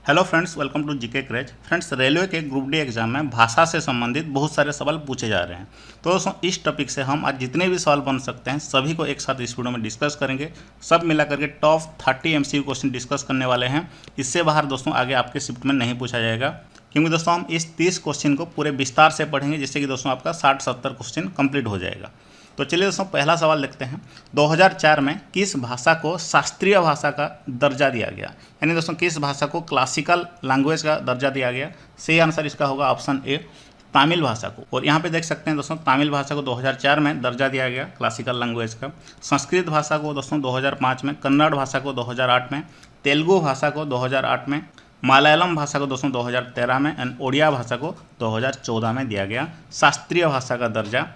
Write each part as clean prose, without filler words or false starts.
Hello friends, welcome to GK क्रैच। Friends, railway के group D exam में भाषा से संबंधित बहुत सारे सवाल पूछे जा रहे हैं। तो दोस्तों, इस टॉपिक से हम आज जितने भी सवाल बन सकते हैं सभी को एक साथ इस वीडियो में डिस्कस करेंगे। सब मिला करके टॉप 30 MCQ क्वेश्चन डिस्कस करने वाले हैं। इससे बाहर दोस्तों आगे आपके शिफ्ट में नहीं पूछा जाएगा, क्योंकि दोस्तों हम इस 30 क्वेश्चन को पूरे विस्तार से पढ़ेंगे, जिससे कि दोस्तों आपका 60-70 क्वेश्चन कंप्लीट हो जाएगा। तो चलिए दोस्तों, पहला सवाल देखते हैं। 2004 में किस भाषा को शास्त्रीय भाषा का दर्जा दिया गया? यानी दोस्तों किस भाषा को क्लासिकल लैंग्वेज का दर्जा दिया गया? सही आंसर इसका होगा ऑप्शन ए, तमिल भाषा को। और यहाँ पे देख सकते हैं दोस्तों, तमिल भाषा को 2004 में दर्जा दिया गया क्लासिकल लैंग्वेज का। संस्कृत भाषा को दोस्तों 2005 में, कन्नड़ भाषा को 2008 में, तेलुगु भाषा को 2008 में, मलयालम भाषा को दोस्तों 2013 में एंड ओडिया भाषा को 2014 में दिया गया शास्त्रीय भाषा का दर्जा।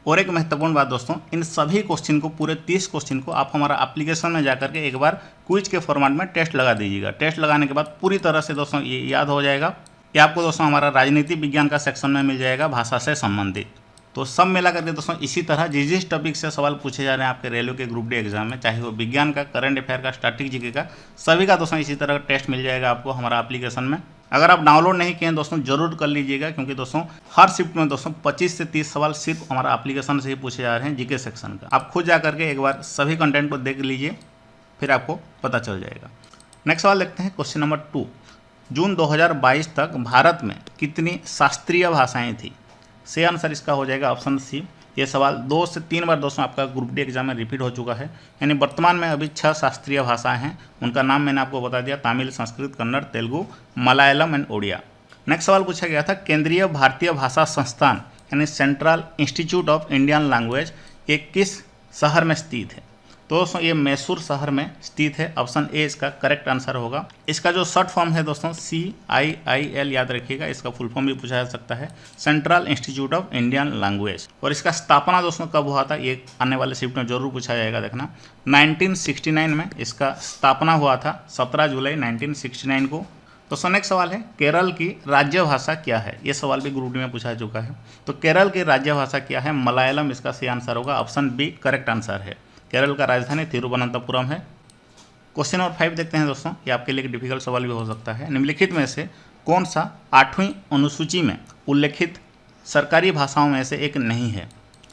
और एक महत्वपूर्ण बात दोस्तों, इन सभी क्वेश्चन को, पूरे 30 क्वेश्चन को आप हमारा एप्लीकेशन में जाकर के एक बार क्विज के फॉर्मेट में टेस्ट लगा दीजिएगा। टेस्ट लगाने के बाद पूरी तरह से दोस्तों ये याद हो जाएगा कि आपको दोस्तों हमारा राजनीति विज्ञान का सेक्शन में मिल जाएगा भाषा से संबंधित। तो सब मिला करके दोस्तों इसी तरह जिस टॉपिक से सवाल पूछे जा रहे हैं आपके रेलवे के ग्रुप डी एग्जाम में, चाहे वो विज्ञान का, करंट अफेयर का, स्टैटिक जीके का, सभी का दोस्तों इसी तरह का टेस्ट मिल जाएगा आपको हमारा एप्लीकेशन में। अगर आप डाउनलोड नहीं किए हैं दोस्तों, जरूर कर लीजिएगा, क्योंकि दोस्तों हर शिफ्ट में दोस्तों 25 से 30 सवाल सिर्फ हमारा एप्लीकेशन से ही पूछे जा रहे हैं जीके सेक्शन का। आप खुद जा करके एक बार सभी कंटेंट को देख लीजिए, फिर आपको पता चल जाएगा। नेक्स्ट सवाल देखते हैं, क्वेश्चन नंबर 2। जून 2022 तक भारत में कितनी शास्त्रीय भाषाएं थी? सही आंसर इसका हो जाएगा ऑप्शन सी। ये सवाल 2 से 3 बार दोस्तों आपका ग्रुप डी एग्जाम में रिपीट हो चुका है। यानी वर्तमान में अभी 6 शास्त्रीय भाषाएं हैं, उनका नाम मैंने आपको बता दिया, तमिल, संस्कृत, कन्नड़, तेलुगु, मलयालम एंड ओडिया। नेक्स्ट सवाल पूछा गया था, केंद्रीय भारतीय भाषा संस्थान यानी central institute of Indian language ये किस शहर में स्थित है? तो दोस्तों ये मैसूर शहर में स्थित है। ऑप्शन ए इसका करेक्ट आंसर होगा। इसका जो शॉर्ट फॉर्म है दोस्तों CIIL, याद रखिएगा, इसका फुल फॉर्म भी पूछा जा सकता है, central institute of Indian language. और इसका स्थापना दोस्तों कब हुआ था, ये आने वाले शिफ्ट में जरूर पूछा जाएगा, देखना। 1969 में इसका स्थापना हुआ था, 17 जुलाई 1969 को। तो नेक्स्ट सवाल है, केरल की राज्य भाषा क्या है? ये सवाल भी ग्रुप डी में पूछा चुका है। तो केरल की राज्य भाषा क्या है? मलयालम इसका सही आंसर होगा। ऑप्शन बी करेक्ट आंसर है। केरल का राजधानी तिरुवनंतपुरम है। क्वेश्चन नंबर 5 देखते हैं दोस्तों, ये आपके लिए एक डिफिकल्ट सवाल भी हो सकता है। निम्नलिखित में से कौन सा 8वीं अनुसूची में उल्लेखित सरकारी भाषाओं में से एक नहीं है?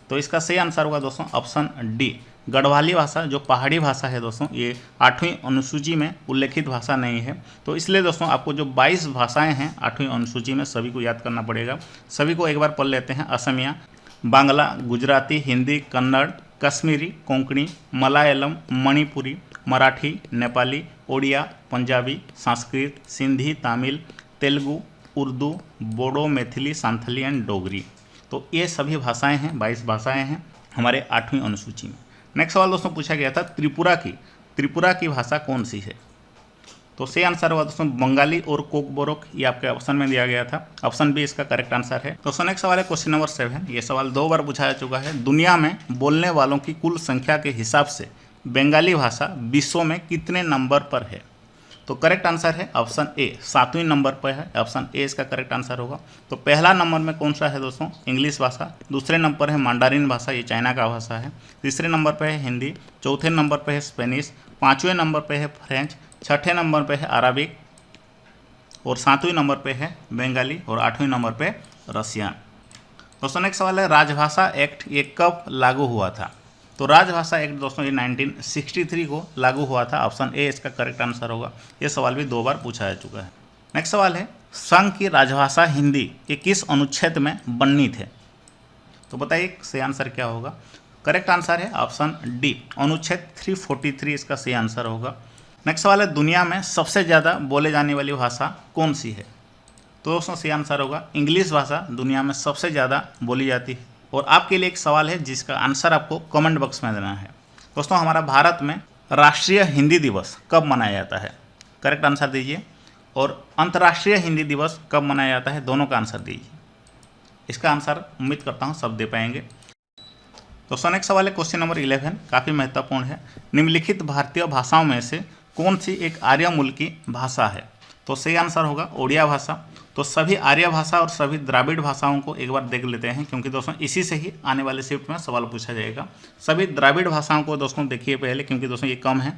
तो इसका सही आंसर होगा दोस्तों ऑप्शन डी, गढ़वाली भाषा, जो पहाड़ी भाषा है दोस्तों, ये 8वीं अनुसूची में उल्लेखित भाषा नहीं है। तो इसलिए दोस्तों आपको जो 22 भाषाएं हैं 8वीं अनुसूची में, सभी को याद करना पड़ेगा। सभी को एक बार पढ़ लेते हैं। असमिया, बांग्ला, गुजराती, हिंदी, कन्नड़, कश्मीरी, कोंकणी, मलयालम, मणिपुरी, मराठी, नेपाली, ओडिया, पंजाबी, संस्कृत, सिंधी, तमिल, तेलुगु, उर्दू, बोडो, मैथिली, सांथली एंड डोगरी। तो ये सभी भाषाएं हैं, 22 भाषाएं हैं हमारे 8वीं अनुसूची में। नेक्स्ट सवाल दोस्तों पूछा गया था, त्रिपुरा की भाषा कौन सी है? तो सही आंसर होगा दोस्तों बंगाली और कोकबोरोक, ये आपके ऑप्शन में दिया गया था। ऑप्शन बी इसका करेक्ट आंसर है। तो नेक्स्ट सवाल है क्वेश्चन नंबर 7। ये सवाल 2 बार पूछा जा चुका है। दुनिया में बोलने वालों की कुल संख्या के हिसाब से बंगाली भाषा विश्व में कितने नंबर पर है? तो करेक्ट आंसर है ऑप्शन ए, 7वें नंबर पर है। ऑप्शन ए इसका करेक्ट आंसर होगा। तो पहला नंबर में कौन सा है दोस्तों? इंग्लिश भाषा। दूसरे नंबर है मंडारिन भाषा, ये चाइना का भाषा है। तीसरे नंबर पर है हिंदी। चौथे नंबर पर है स्पेनिश। 5वें नंबर पर है फ्रेंच। 6ठे नंबर पे है अरबिक और 7वें नंबर पे है बंगाली और 8वें नंबर पे रसियन। दोस्तों नेक्स्ट सवाल है, राजभाषा एक्ट ये कब लागू हुआ था? तो राजभाषा एक्ट दोस्तों ये 1963 को लागू हुआ था। ऑप्शन ए इसका करेक्ट आंसर होगा। ये सवाल भी 2 बार पूछा जा चुका है। नेक्स्ट सवाल है, संघ की राजभाषा हिंदी ये किस अनुच्छेद में बननी थे? तो बताइए सही आंसर क्या होगा? करेक्ट आंसर है ऑप्शन डी, अनुच्छेद 343 इसका सही आंसर होगा। नेक्स्ट सवाल है, दुनिया में सबसे ज़्यादा बोले जाने वाली भाषा कौन सी है? तो दोस्तों सही आंसर होगा इंग्लिश भाषा दुनिया में सबसे ज़्यादा बोली जाती है। और आपके लिए एक सवाल है जिसका आंसर आपको कमेंट बॉक्स में देना है। दोस्तों हमारा भारत में राष्ट्रीय हिंदी दिवस कब मनाया जाता है? करेक्ट आंसर दीजिए। और अंतर्राष्ट्रीय हिंदी दिवस कब मनाया जाता है? दोनों का आंसर दीजिए। इसका आंसर उम्मीद करता हूँ सब दे पाएंगे। दोस्तों नेक्स्ट सवाल है क्वेश्चन नंबर 11, काफ़ी महत्वपूर्ण है। निम्नलिखित भारतीय भाषाओं में से कौन सी एक आर्य मूल की भाषा है? तो सही आंसर होगा ओडिया भाषा। तो सभी आर्य भाषा और सभी द्राविड़ भाषाओं को एक बार देख लेते हैं, क्योंकि दोस्तों इसी से ही आने वाले शिफ्ट में सवाल पूछा जाएगा। सभी द्राविड़ भाषाओं को दोस्तों देखिए पहले, क्योंकि दोस्तों ये कम है।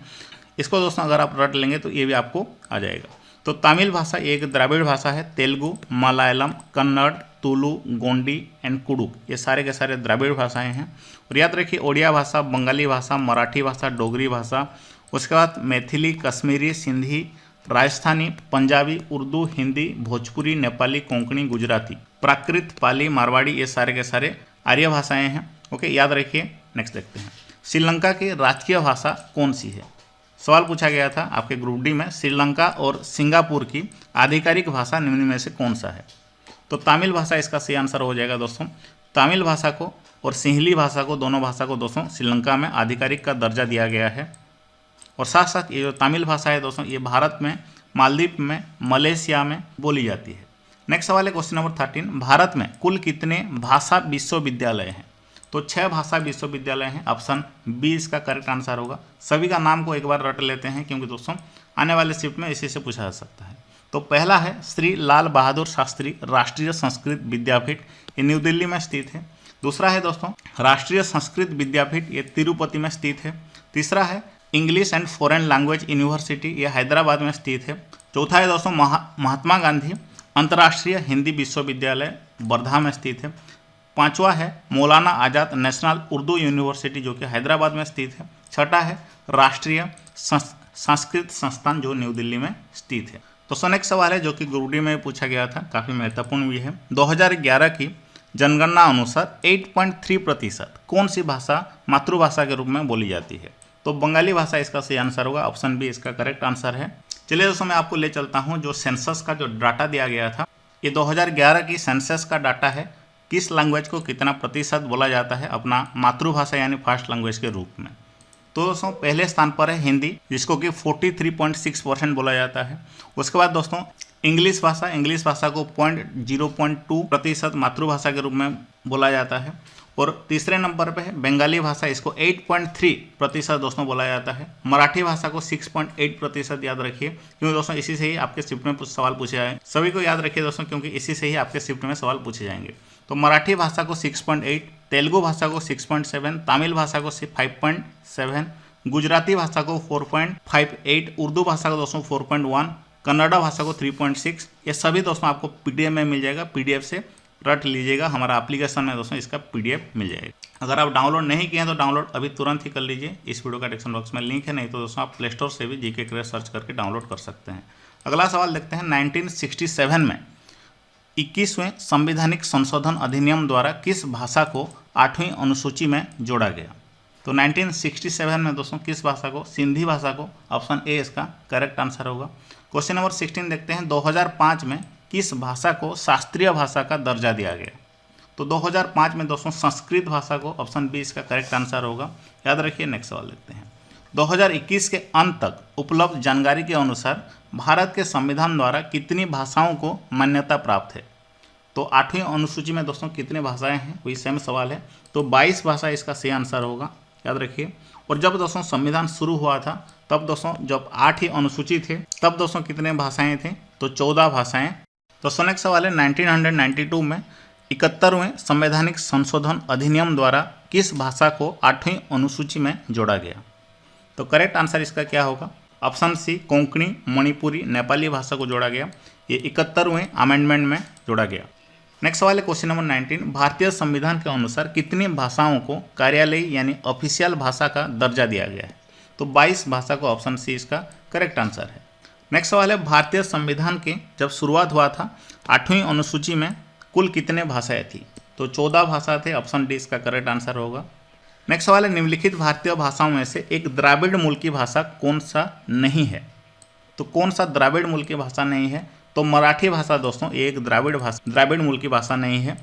इसको दोस्तों अगर आप रट लेंगे तो ये भी आपको आ जाएगा। तो तमिल भाषा एक द्राविड़ भाषा है। तेलुगु, मलयालम, कन्नड़, तुलु, गोंडी एंड कुडुक ये सारे के सारे द्राविड़ भाषाएं हैं। और याद रखिए ओडिया भाषा, बंगाली भाषा, मराठी भाषा, डोगरी भाषा, उसके बाद मैथिली, कश्मीरी, सिंधी, राजस्थानी, पंजाबी, उर्दू, हिंदी, भोजपुरी, नेपाली, कोंकणी, गुजराती, प्राकृत, पाली, मारवाड़ी ये सारे के सारे आर्य भाषाएं हैं। ओके, याद रखिए। नेक्स्ट देखते हैं, श्रीलंका की राजकीय भाषा कौन सी है? सवाल पूछा गया था आपके ग्रुप डी में, श्रीलंका और सिंगापुर की आधिकारिक भाषा निम्न में से कौन सा है? तो तमिल भाषा इसका सही आंसर हो जाएगा दोस्तों। तमिल भाषा को और सिंहली भाषा को, दोनों भाषा को दोस्तों श्रीलंका में आधिकारिक का दर्जा दिया गया है। और साथ साथ ये जो तमिल भाषा है दोस्तों, ये भारत में, मालदीव में, मलेशिया में बोली जाती है। नेक्स्ट सवाल है क्वेश्चन नंबर 13, भारत में कुल कितने भाषा विश्वविद्यालय हैं? तो 6 भाषा विश्वविद्यालय हैं। ऑप्शन बी इसका करेक्ट आंसर होगा। सभी का नाम को एक बार रट लेते हैं क्योंकि दोस्तों आने वाले शिफ्ट में इसी से पूछा जा सकता है। तो पहला है श्री लाल बहादुर शास्त्री राष्ट्रीय संस्कृत विद्यापीठ, ये न्यू दिल्ली में स्थित है। दूसरा है दोस्तों राष्ट्रीय संस्कृत विद्यापीठ, ये तिरुपति में स्थित है। तीसरा है English and foreign language university, ये हैदराबाद में स्थित है। चौथा है दोस्तों महात्मा गांधी अंतर्राष्ट्रीय हिंदी विश्वविद्यालय, वर्धा में स्थित है। पांचवा है मौलाना आज़ाद नेशनल उर्दू यूनिवर्सिटी, जो कि हैदराबाद में स्थित है। छठा है राष्ट्रीय संस्कृत संस्थान, जो न्यू दिल्ली में स्थित है। तो नेक्स्ट सवाल है जो कि ग्रुप डी में पूछा गया था, काफ़ी महत्वपूर्ण भी है। 2011 की जनगणना अनुसार 8.3% कौन सी भाषा मातृभाषा के रूप में बोली जाती है? तो बंगाली भाषा इसका सही आंसर होगा। ऑप्शन बी इसका करेक्ट आंसर है। चलिए दोस्तों मैं आपको ले चलता हूँ जो सेंसस का जो डाटा दिया गया था, ये 2011 की सेंसस का डाटा है। किस लैंग्वेज को कितना प्रतिशत बोला जाता है अपना मातृभाषा यानी फर्स्ट लैंग्वेज के रूप में? तो दोस्तों पहले स्थान पर है हिंदी, जिसको कि 43.6% बोला जाता है। उसके बाद दोस्तों इंग्लिश भाषा को 0.2% मातृभाषा के रूप में बोला जाता है। और तीसरे नंबर पे है बंगाली भाषा, इसको 8.3% दोस्तों बोला जाता है। मराठी भाषा को 6.8% याद रखिए, क्योंकि दोस्तों इसी से ही आपके शिफ्ट में सवाल पूछे जाएंगे। सभी को याद रखिए दोस्तों, क्योंकि इसी से ही आपके शिफ्ट में सवाल पूछे जाएंगे। तो मराठी भाषा को 6.8, तेलुगु भाषा को 6.7, तमिल भाषा को 5.7, गुजराती भाषा को 4.58, उर्दू भाषा को दोस्तों 4.1, कन्नड़ भाषा को 3.6। ये सभी दोस्तों आपको पीडीएफ में मिल जाएगा, पीडीएफ से रट लीजिएगा। हमारा एप्लीकेशन में दोस्तों इसका पीडीएफ मिल जाएगा। अगर आप डाउनलोड नहीं किए हैं तो डाउनलोड अभी तुरंत ही कर लीजिए। इस वीडियो का डिस्क्रिप्शन बॉक्स में लिंक है, नहीं तो दोस्तों आप प्ले स्टोर से भी जीके क्रैश सर्च करके डाउनलोड कर सकते हैं। अगला सवाल देखते हैं, 1967 में 21वें संवैधानिक संशोधन अधिनियम द्वारा किस भाषा को 8वीं अनुसूची में जोड़ा गया? तो 1967 में दोस्तों किस भाषा को? सिंधी भाषा को। ऑप्शन ए इसका करेक्ट आंसर होगा। क्वेश्चन नंबर 16 देखते हैं, 2005 में किस भाषा को शास्त्रीय भाषा का दर्जा दिया गया? तो 2005 में दोस्तों संस्कृत भाषा को। ऑप्शन बी इसका करेक्ट आंसर होगा। याद रखिए। नेक्स्ट सवाल देखते हैं, 2021 के अंत तक उपलब्ध जानकारी के अनुसार भारत के संविधान द्वारा कितनी भाषाओं को मान्यता प्राप्त है? तो 8वीं अनुसूची में दोस्तों कितनी भाषाएं हैं, वही सेम सवाल है। तो 22 भाषा इसका सही आंसर होगा। याद रखिए। और जब दोस्तों संविधान शुरू हुआ था तब दोस्तों जब 8 ही अनुसूची थे तब दोस्तों कितने भाषाएं थे? तो 14 भाषाएं। तो नेक्स्ट सवाल है, 1992 में 71वें संवैधानिक संशोधन अधिनियम द्वारा किस भाषा को 8वीं अनुसूची में जोड़ा गया? तो करेक्ट आंसर इसका क्या होगा? ऑप्शन सी कोंकणी, मणिपुरी, नेपाली भाषा को जोड़ा गया। ये 71वें अमेंडमेंट में जोड़ा गया। नेक्स्ट सवाल है क्वेश्चन नंबर 19, भारतीय संविधान के अनुसार कितनी भाषाओं को कार्यालयी यानी ऑफिशियल भाषा का दर्जा दिया गया है? तो 22 भाषा को। ऑप्शन सी इसका करेक्ट आंसर है। नेक्स्ट सवाल है, भारतीय संविधान के जब शुरुआत हुआ था 8वीं अनुसूची में कुल कितने भाषाएं थी? तो 14 भाषा थे। ऑप्शन डी इसका करेक्ट आंसर होगा। नेक्स्ट सवाल है, निम्नलिखित भारतीय भाषाओं में से एक द्राविड़ मूल की भाषा कौन सा नहीं है? तो कौन सा द्राविड़ मूल की भाषा नहीं है? तो मराठी भाषा दोस्तों ये एक द्राविड़ मूल की भाषा नहीं है।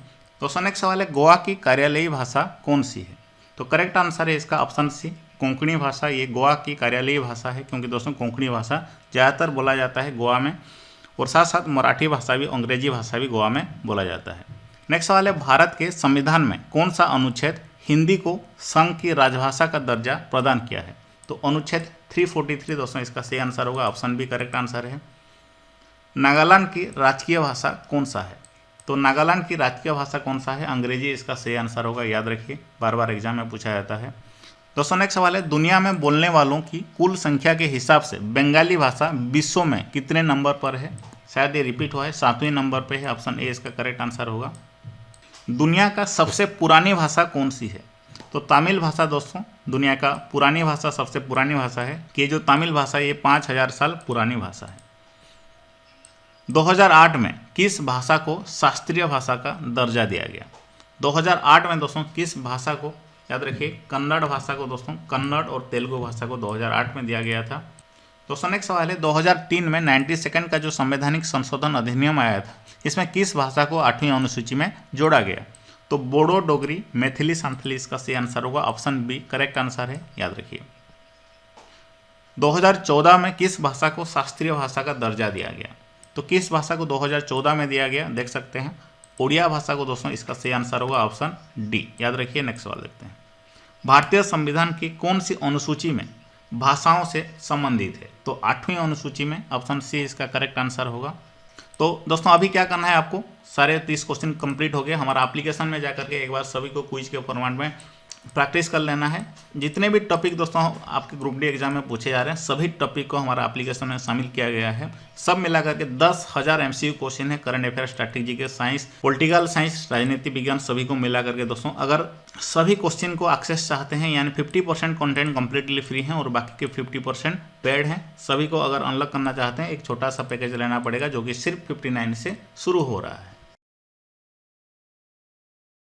दोस्तों नेक्स्ट सवाल है, गोवा की कार्यालयी भाषा कौन सी है? तो करेक्ट आंसर है इसका ऑप्शन सी कोंकणी भाषा। ये गोवा की कार्यालयी भाषा है, क्योंकि दोस्तों कोंकणी भाषा ज़्यादातर बोला जाता है गोवा में, और साथ साथ मराठी भाषा भी, अंग्रेजी भाषा भी गोवा में बोला जाता है। नेक्स्ट सवाल है, भारत के संविधान में कौन सा अनुच्छेद हिंदी को संघ की राजभाषा का दर्जा प्रदान किया है? तो अनुच्छेद 343 दोस्तों इसका सही आंसर होगा। ऑप्शन बी करेक्ट आंसर है। नागालैंड की राजकीय भाषा कौन सा है? तो नागालैंड की राजकीय भाषा कौन सा है? अंग्रेजी इसका सही आंसर होगा। याद रखिए, बार बार एग्जाम में पूछा जाता है। दोस्तों नेक्स्ट सवाल है, दुनिया में बोलने वालों की कुल संख्या के हिसाब से बंगाली भाषा विश्व में कितने नंबर पर है? शायद ये रिपीट हुआ है, 7वें नंबर पे है। ऑप्शन ए इसका करेक्ट आंसर होगा। दुनिया का सबसे पुरानी भाषा कौन सी है? तो तमिल भाषा दोस्तों दुनिया का पुरानी भाषा, सबसे पुरानी भाषा है कि जो तमिल भाषा ये 5000 साल पुरानी भाषा है। 2008 में किस भाषा को शास्त्रीय भाषा का दर्जा दिया गया? 2008 में दोस्तों किस भाषा को, याद रखिए कन्नड़ भाषा को दोस्तों, कन्नड़ और तेलुगु भाषा को 2008 में दिया गया था। दोस्तों नेक्स्ट सवाल है, 2003 में 92 का जो संवैधानिक संशोधन अधिनियम आया था, इसमें किस भाषा को 8वीं अनुसूची में जोड़ा गया? तो बोडो, डोगरी, मैथिली, संथाली इसका सही आंसर होगा। ऑप्शन बी करेक्ट आंसर है, याद रखिए। 2014 में किस भाषा को शास्त्रीय भाषा का दर्जा दिया गया? तो किस भाषा को 2014 में दिया गया, देख सकते हैं उड़िया भाषा को दोस्तों, इसका सही आंसर होगा ऑप्शन डी, याद रखिए। नेक्स्ट सवाल देखते हैं, भारतीय संविधान की कौन सी अनुसूची में भाषाओं से संबंधित है? तो 8वीं अनुसूची में, ऑप्शन सी इसका करेक्ट आंसर होगा। तो दोस्तों अभी क्या करना है आपको, सारे 30 क्वेश्चन कंप्लीट हो गए। हमारा एप्लीकेशन में जाकर के एक बार सभी को क्विज के फॉर्मेट में प्रैक्टिस कर लेना है। जितने भी टॉपिक दोस्तों आपके ग्रुप डी एग्जाम में पूछे जा रहे हैं, सभी टॉपिक को हमारा एप्लीकेशन में शामिल किया गया है। सब मिला करके 10,000 MCQ क्वेश्चन है, करंट अफेयर, स्ट्रैटेजी के, साइंस, पॉलिटिकल साइंस, राजनीति विज्ञान, सभी को मिला करके दोस्तों अगर सभी क्वेश्चन को एक्सेस चाहते हैं, यानी 50% कंटेंट कम्प्लीटली फ्री है और बाकी के 50% पेड हैं, सभी को अगर अनलॉक करना चाहते हैं एक छोटा सा पैकेज लेना पड़ेगा जो कि सिर्फ 59 से शुरू हो रहा है।